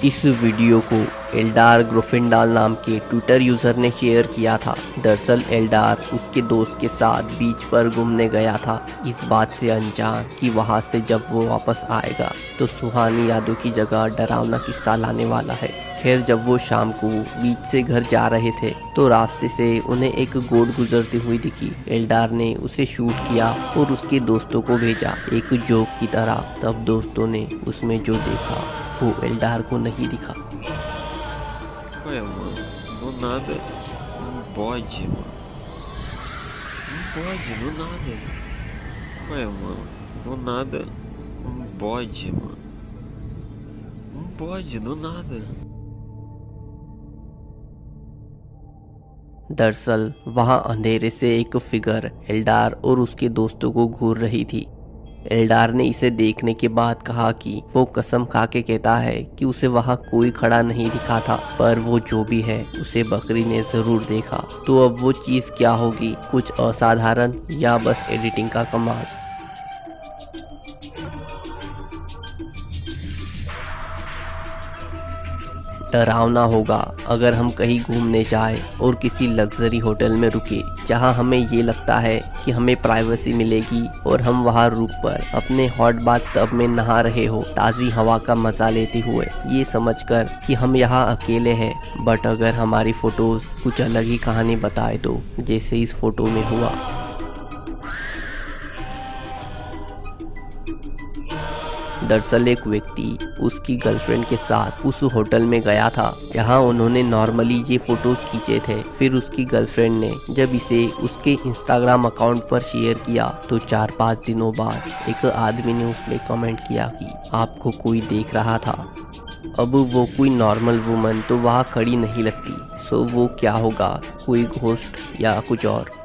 इस वीडियो को एल्डार ग्रोफिंडाल नाम के ट्विटर यूज़र ने शेयर किया था। दरअसल एल्डार उसके दोस्त के साथ बीच पर घूमने गया था, इस बात से अनजान कि वहां से जब वो वापस आएगा तो सुहानी यादों की जगह डरावना किस्सा लाने वाला है। खैर, जब वो शाम को बीच से घर जा रहे थे तो रास्ते से उन्हें एक गोट गुजरती हुई दिखी। एल्डार ने उसे शूट किया और उसके दोस्तों को भेजा एक जोक की तरह। तब दोस्तों ने उसमें जो देखा वो एल्डार को नहीं दिखा। Ué, mano, do nada, um bode, mano. Um bode, do nada. Ué, mano, do nada, um bode, mano. Um bode, do nada. दरअसल वहां अंधेरे से एक फिगर एल्डार और उसके दोस्तों को घूर रही थी। एल्डार ने इसे देखने के बाद कहा कि वो कसम खा के कहता है कि उसे वहां कोई खड़ा नहीं दिखा था, पर वो जो भी है उसे बकरी ने जरूर देखा। तो अब वो चीज क्या होगी, कुछ असाधारण या बस एडिटिंग का कमाल? डरावना होगा अगर हम कहीं घूमने जाएं और किसी लग्जरी होटल में रुके जहां हमें ये लगता है कि हमें प्राइवेसी मिलेगी और हम वहां रुक कर अपने हॉट बाथ टब में नहा रहे हो, ताज़ी हवा का मजा लेते हुए, ये समझकर कि हम यहाँ अकेले हैं। बट अगर हमारी फोटोज कुछ अलग ही कहानी बताए तो, जैसे इस फोटो में हुआ। दरअसल एक व्यक्ति उसकी गर्लफ्रेंड के साथ उस होटल में गया था जहां उन्होंने नॉर्मली ये फोटोज खींचे थे। फिर उसकी गर्लफ्रेंड ने जब इसे उसके इंस्टाग्राम अकाउंट पर शेयर किया तो 4-5 दिनों बाद एक आदमी ने उसमें कमेंट किया कि आपको कोई देख रहा था। अब वो कोई नॉर्मल वुमन तो वहाँ खड़ी नहीं लगती, सो वो क्या होगा, कोई घोस्ट या कुछ और?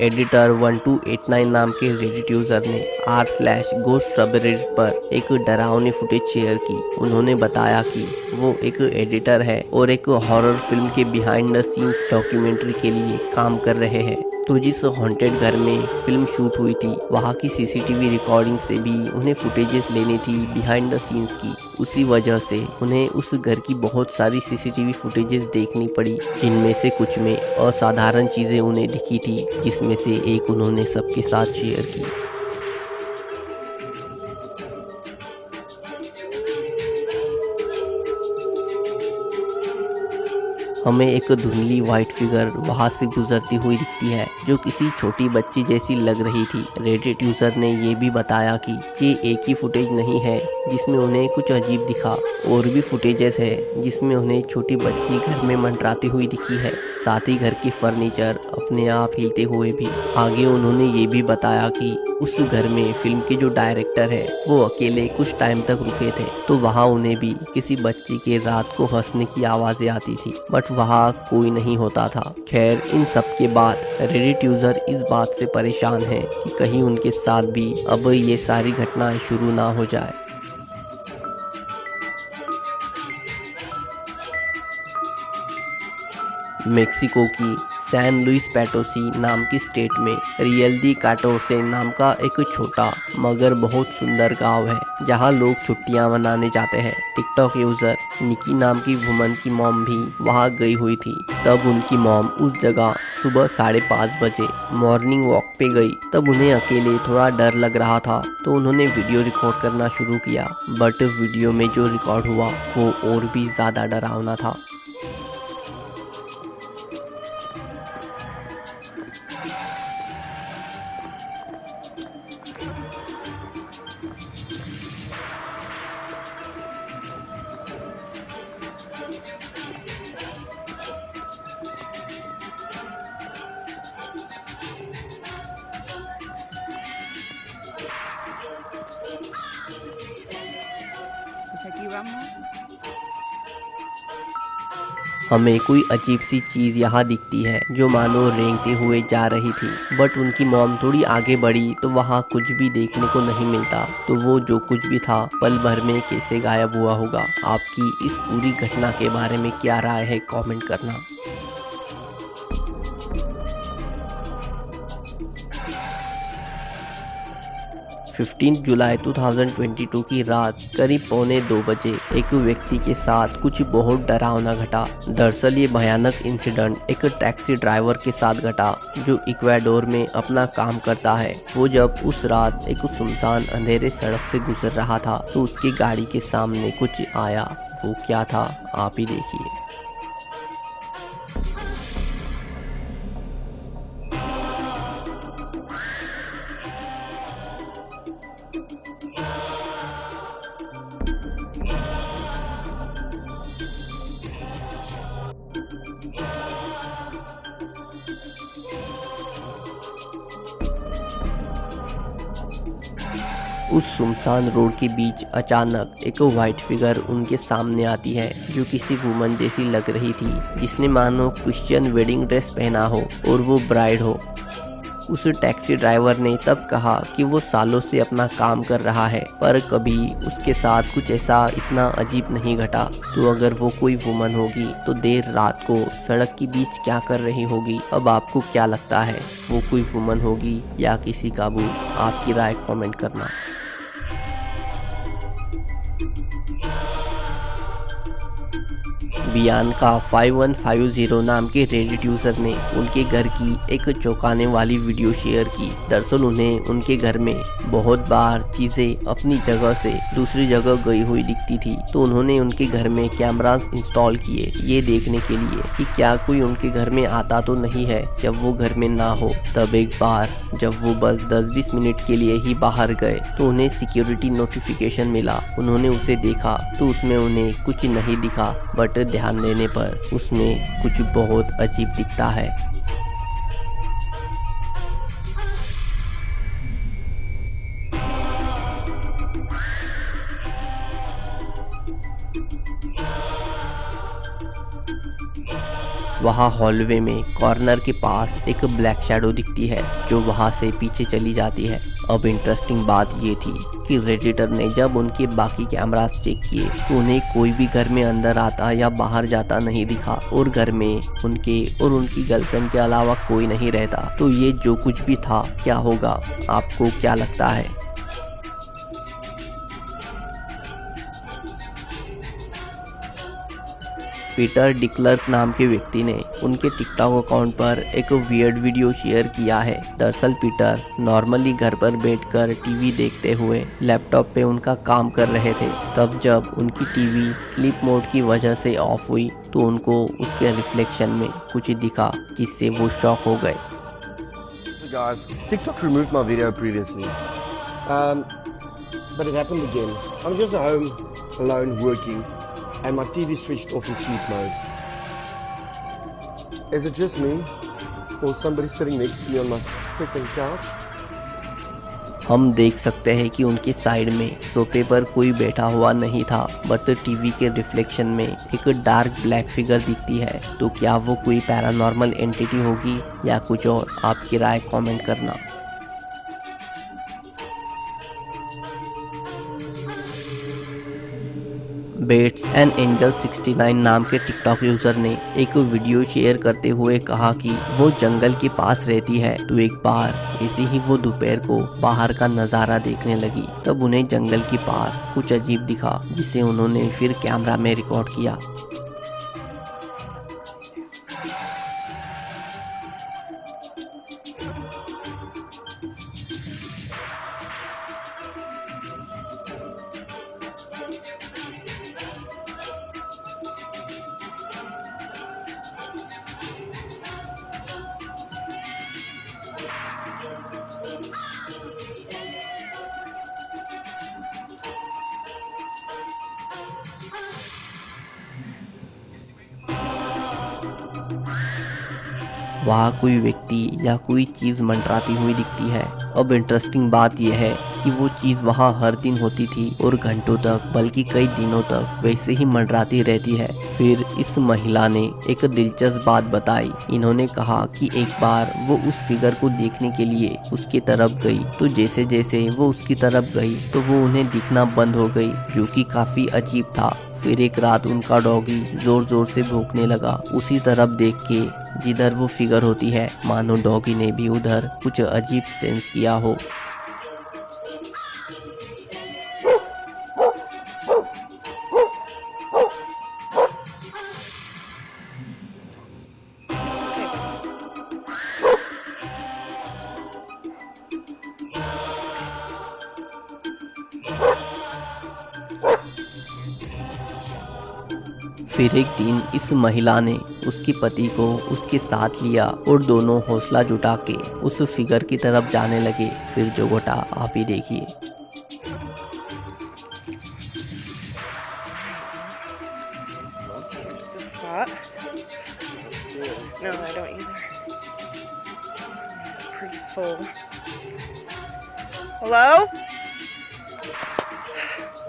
एडिटर 1289 नाम के रेडिट यूजर ने r/ghost सबरेडिट पर एक डरावनी फुटेज शेयर की। उन्होंने बताया कि वो एक एडिटर है और एक हॉरर फिल्म के बिहाइंड द सीन्स डॉक्यूमेंट्री के लिए काम कर रहे हैं। तो जिस हॉन्टेड घर में फिल्म शूट हुई थी वहाँ की सीसीटीवी रिकॉर्डिंग से भी उन्हें फुटेजेस लेनी थी बिहाइंड द सीन्स की। उसी वजह से उन्हें उस घर की बहुत सारी सीसीटीवी फुटेजेस देखनी पड़ी, जिनमें से कुछ में असाधारण चीजें उन्हें दिखी थी, जिसमें से एक उन्होंने सबके साथ शेयर की। हमें एक धुंधली व्हाइट फिगर वहां से गुजरती हुई दिखती है जो किसी छोटी बच्ची जैसी लग रही थी। रेडिट यूजर ने ये भी बताया कि ये एक ही फुटेज नहीं है जिसमें उन्हें कुछ अजीब दिखा, और भी फुटेजेस है जिसमें उन्हें छोटी बच्ची घर में मंडराती हुई दिखी है, साथ ही घर की फर्नीचर अपने आप हिलते हुए भी। आगे उन्होंने ये भी बताया कि उस घर में फिल्म के जो डायरेक्टर है वो अकेले कुछ टाइम तक रुके थे, तो वहाँ उन्हें भी किसी बच्ची के रात को हंसने की आवाजें आती थी, बट वहाँ कोई नहीं होता था। खैर, इन सब के बाद रेडिट यूजर इस बात से परेशान है कि कहीं उनके साथ भी अब ये सारी घटनाएं शुरू ना हो जाए। मेक्सिको की सैन लुइस पोटोसी नाम की स्टेट में रियल दी काटोरसे नाम का एक छोटा मगर बहुत सुंदर गांव है जहां लोग छुट्टियां मनाने जाते हैं। टिकटॉक यूजर निकी नाम की वुमन की मॉम भी वहां गई हुई थी। तब उनकी मॉम उस जगह सुबह 5:30 बजे मॉर्निंग वॉक पे गई। तब उन्हें अकेले थोड़ा डर लग रहा था तो उन्होंने वीडियो रिकॉर्ड करना शुरू किया, बट वीडियो में जो रिकॉर्ड हुआ वो और भी ज्यादा डरावना था। Pues aquí vamos. हमें कोई अजीब सी चीज यहाँ दिखती है जो मानो रेंगते हुए जा रही थी, बट उनकी मॉम थोड़ी आगे बढ़ी तो वहाँ कुछ भी देखने को नहीं मिलता। तो वो जो कुछ भी था पल भर में कैसे गायब हुआ होगा। आपकी इस पूरी घटना के बारे में क्या राय है, कमेंट करना। 15 जुलाई 2022 की रात करीब 1:45 बजे एक व्यक्ति के साथ कुछ बहुत डरावना घटा। दरअसल ये भयानक इंसिडेंट एक टैक्सी ड्राइवर के साथ घटा जो इक्वाडोर में अपना काम करता है। वो जब उस रात एक सुनसान अंधेरे सड़क से गुजर रहा था तो उसकी गाड़ी के सामने कुछ आया। वो क्या था आप ही देखिए। उस सुनसान रोड के बीच अचानक एक वाइट फिगर उनके सामने आती है जो किसी वुमन जैसी लग रही थी, जिसने मानो क्रिश्चियन वेडिंग ड्रेस पहना हो और वो ब्राइड हो। उस टैक्सी ड्राइवर ने तब कहा कि वो सालों से अपना काम कर रहा है पर कभी उसके साथ कुछ ऐसा इतना अजीब नहीं घटा। तो अगर वो कोई वुमन होगी तो देर रात को सड़क के बीच क्या कर रही होगी? अब आपको क्या लगता है, वो कोई वुमन होगी या किसी का भूत? आपकी राय कमेंट करना। बियांका 5150 नाम के रेडिट यूजर ने उनके घर की एक चौंकाने वाली वीडियो शेयर की। दरअसल उन्हें उनके घर में बहुत बार चीजें अपनी जगह से दूसरी जगह गई हुई दिखती थी, तो उन्होंने उनके घर में कैमरास इंस्टॉल किए ये देखने के लिए कि क्या कोई उनके घर में आता तो नहीं है जब वो घर में ना हो। तब एक बार जब वो बस 10-20 मिनट के लिए ही बाहर गए तो उन्हें सिक्योरिटी नोटिफिकेशन मिला। उन्होंने उसे देखा तो उसमें उन्हें कुछ नहीं दिखा, बट ध्यान देने पर उसमें कुछ बहुत अजीब दिखता है। वहाँ हॉलवे में कॉर्नर के पास एक ब्लैक शैडो दिखती है जो वहाँ से पीछे चली जाती है। अब इंटरेस्टिंग बात ये थी कि रेडिटर ने जब उनके बाकी कैमरास चेक किए तो उन्हें कोई भी घर में अंदर आता या बाहर जाता नहीं दिखा और घर में उनके और उनकी गर्लफ्रेंड के अलावा कोई नहीं रहता। तो ये जो कुछ भी था क्या होगा, आपको क्या लगता है? पीटर डिक्लर्क नाम के व्यक्ति ने उनके टिकटॉक अकाउंट पर एक वियर्ड वीडियो शेयर किया है। दरअसल पीटर नॉर्मली घर पर बैठकर टीवी देखते हुए लैपटॉप पे उनका काम कर रहे थे। तब जब उनकी टीवी स्लीप मोड की वजह से ऑफ हुई तो उनको उसके रिफ्लेक्शन में कुछ दिखा जिससे वो शॉक हो गए। Guys, TikTok removed my video previously, but it happened again. I'm just at home alone working. And my TV switched off in sleep mode. Is it just me? Or somebody sitting next to me on my freaking couch? हम देख सकते हैं कि उनके side में सोफे पर कोई बैठा हुआ नहीं था, बट टीवी के रिफ्लेक्शन में एक डार्क ब्लैक फिगर दिखती है। तो क्या वो कोई पैरानॉर्मल एंटिटी होगी या कुछ और? आपकी राय कमेंट करना। बेट्स एंड एंजल 69 नाम के टिकटॉक यूजर ने एक वीडियो शेयर करते हुए कहा कि वो जंगल के पास रहती है। तो एक बार ऐसे ही वो दोपहर को बाहर का नज़ारा देखने लगी, तब उन्हें जंगल के पास कुछ अजीब दिखा जिसे उन्होंने फिर कैमरा में रिकॉर्ड किया। वहाँ कोई व्यक्ति या कोई चीज़ मंडराती हुई दिखती है। अब इंटरेस्टिंग बात यह है कि वो चीज़ वहाँ हर दिन होती थी और घंटों तक बल्कि कई दिनों तक वैसे ही मंडराती रहती है। फिर इस महिला ने एक दिलचस्प बात बताई। इन्होंने कहा कि एक बार वो उस फिगर को देखने के लिए उसकी तरफ गई, तो जैसे जैसे वो उसकी तरफ गई तो वो उन्हें दिखना बंद हो गई, जो कि काफ़ी अजीब था। फिर एक रात उनका डॉगी जोर जोर से भौंकने लगा उसी तरफ देख के जिधर वो फिगर होती है, मानो डॉगी ने भी उधर कुछ अजीब सेंस किया हो। फिर एक दिन इस महिला ने उसके पति को उसके साथ लिया और दोनों हौसला जुटा के उस फिगर की तरफ जाने लगे। फिर जो घटा आप ही देखिए। Spot? No, I don't either. It's pretty full. Hello?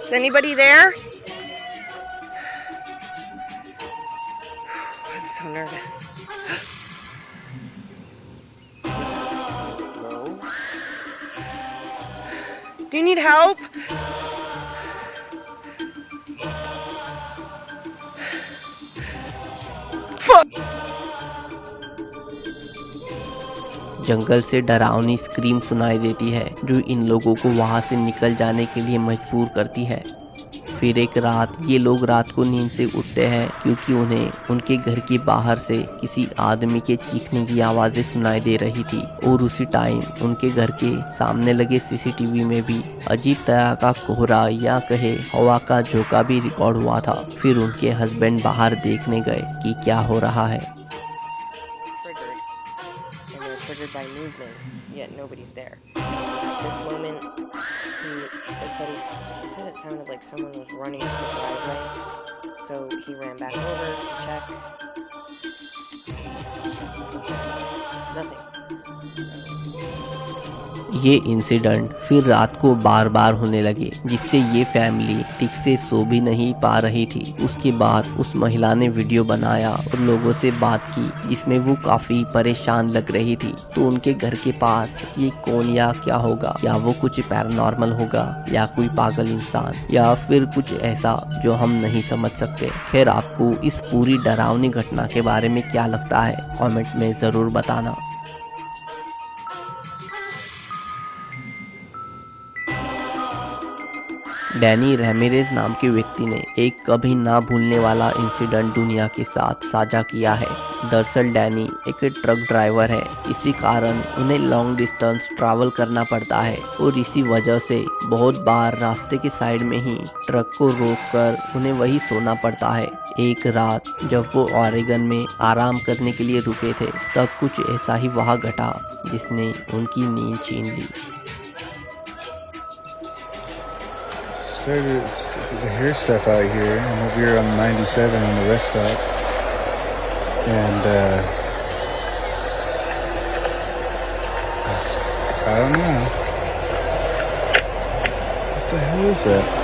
Is anybody there? I'm so nervous. No. Do you need help? जंगल से डरावनी स्क्रीम सुनाई देती है जो इन लोगों को वहां से निकल जाने के लिए मजबूर करती है। फिर एक रात ये लोग रात को नींद से उठते हैं क्योंकि उन्हें उनके घर के बाहर से किसी आदमी के चीखने की आवाज़ें सुनाई दे रही थी और उसी टाइम उनके घर के सामने लगे सीसीटीवी में भी अजीब तरह का कोहरा या कहे हवा का झोंका भी रिकॉर्ड हुआ था। फिर उनके हस्बैंड बाहर देखने गए कि क्या हो रहा है। Triggered by movement, yet nobody's there. At this moment, he said it sounded like someone was running up the driveway, so he ran back over to check. Nothing. ये इंसिडेंट फिर रात को बार बार होने लगे जिससे ये फैमिली ठीक से सो भी नहीं पा रही थी। उसके बाद उस महिला ने वीडियो बनाया और लोगों से बात की जिसमें वो काफी परेशान लग रही थी। तो उनके घर के पास ये कौन या क्या होगा, या वो कुछ पैरानॉर्मल होगा या कोई पागल इंसान या फिर कुछ ऐसा जो हम नहीं समझ सकते। खैर आपको इस पूरी डरावनी घटना के बारे में क्या लगता है कमेंट में जरूर बताना। डैनी रेमिरेज नाम के व्यक्ति ने एक कभी ना भूलने वाला इंसिडेंट दुनिया के साथ साझा किया है। दरअसल डैनी एक ट्रक ड्राइवर है, इसी कारण उन्हें लॉन्ग डिस्टेंस ट्रैवल करना पड़ता है और इसी वजह से बहुत बार रास्ते के साइड में ही ट्रक को रोककर उन्हें वही सोना पड़ता है। एक रात जब वो ऑरेगन में आराम करने के लिए रुके थे तब कुछ ऐसा ही वहाँ घटा जिसने उनकी नींद छीन ली। So to hear stuff out here. I'm over here on 97 on the rest stop, and I don't know. What the hell is that?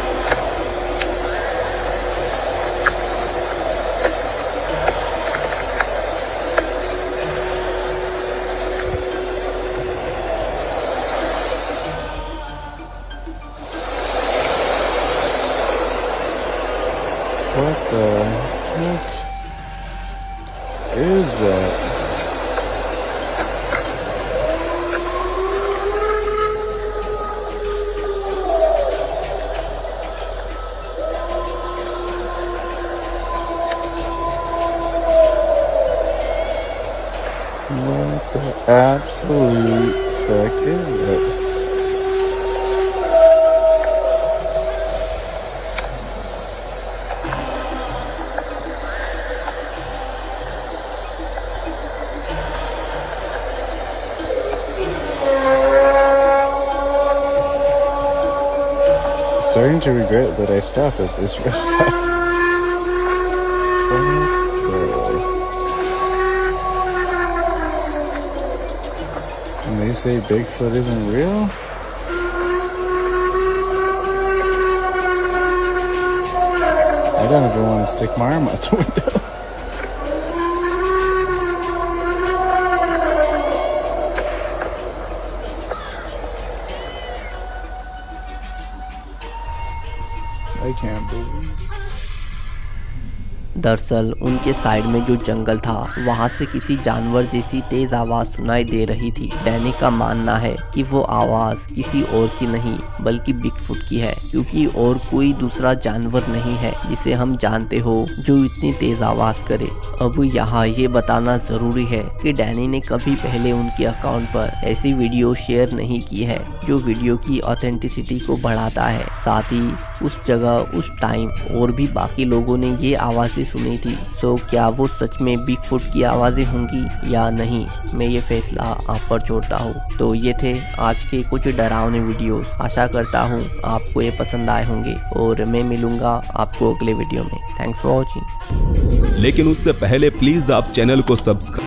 What the heck is that? What the absolute heck is that? Starting to regret that I stopped at this rest stop. And they say Bigfoot isn't real? I don't ever want to stick my arm out the window. I can't believe. दरअसल उनके side में जो जंगल था वहां से किसी जानवर जैसी तेज आवाज सुनाई दे रही थी। डैनी का मानना है कि वो आवाज किसी और की नहीं बल्कि बिगफुट की है, क्योंकि और कोई दूसरा जानवर नहीं है जिसे हम जानते हो जो इतनी तेज आवाज करे। अब यहाँ ये बताना जरूरी है कि डैनी ने कभी पहले उनके अकाउंट पर ऐसी वीडियो शेयर नहीं की है जो वीडियो की ऑथेंटिसिटी को बढ़ाता है। साथ ही उस जगह उस टाइम और भी बाकी लोगों ने ये आवाजें सुनी थी। सो क्या वो सच में बिगफुट की आवाज़ें होंगी या नहीं, मैं ये फैसला आप पर छोड़ता हूँ। तो ये थे आज के कुछ डरावने वीडियोस। आशा करता हूँ आपको ये पसंद आए होंगे और मैं मिलूंगा आपको अगले वीडियो में। Thanks for watching. लेकिन उससे पहले प्लीज आप चैनल को सब्सक्राइब